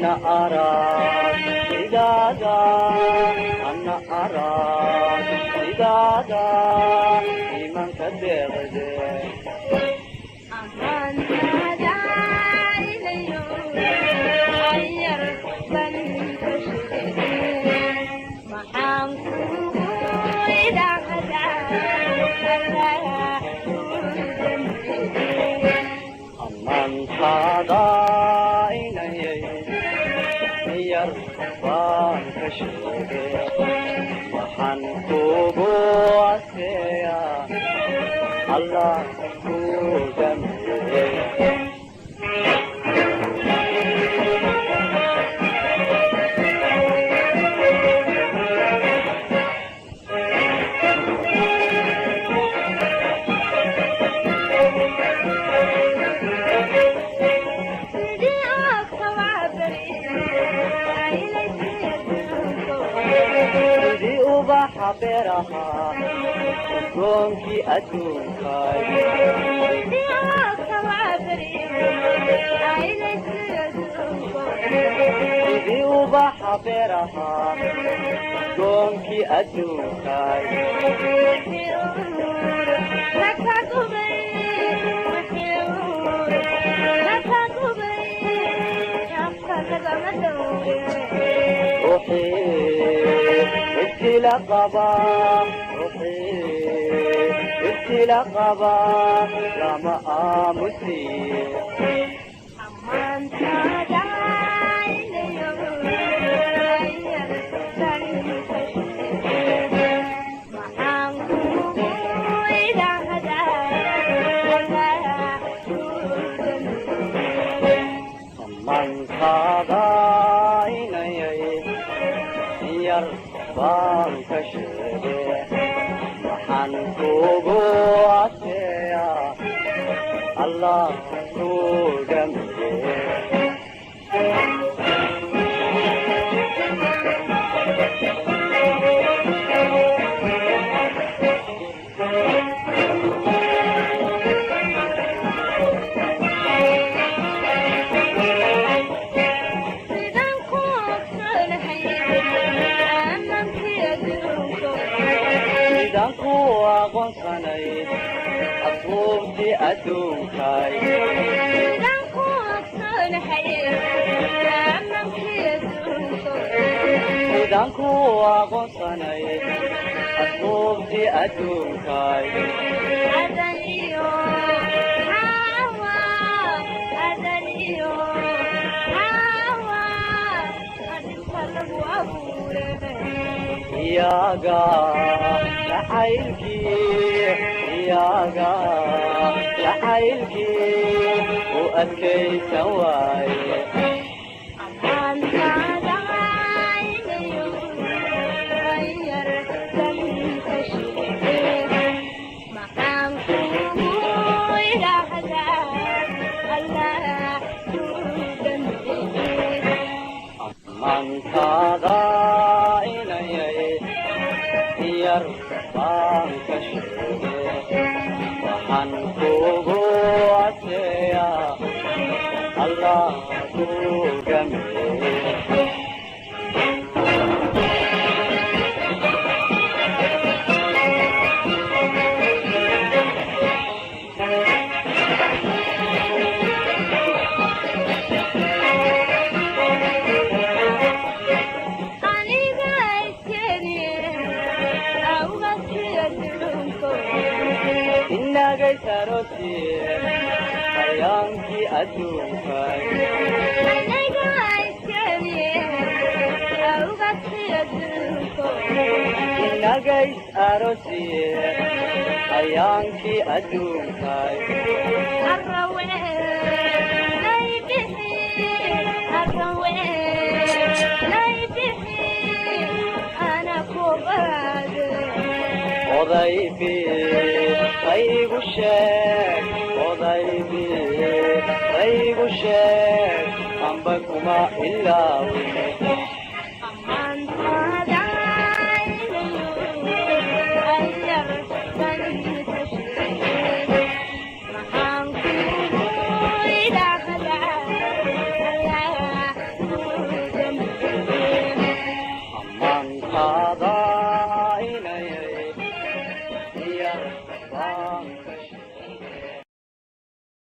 أنا أراك إذا أنا أراك إذا إيمان كدر أمان هذا يرفع كشفه وحن قواسيا الله جميل حبرها كونكي أدوكاي بدي وبحبرها كونكي أدوكاي روحي لقبا روحي لقبا لما آمسي أمان تدعين يوم أمان تدعين يرفع كشفه وحن قواسيا الله جميل aqoonsanay aqoontii adduunkaay sidaan ku aqoonsanay aqoontii adduunkaay iyaga jacaylkii u adkaysan waaye mantaada inayay yarfaan ka sheege waxaan kugu adkeeyaa allah ku gameeye hayaankii adduunkaay inagays arosiye hayaankii adduunkaay odaybi qaygu sheeg odaybi qaygu sheeg amba kuma ilaawin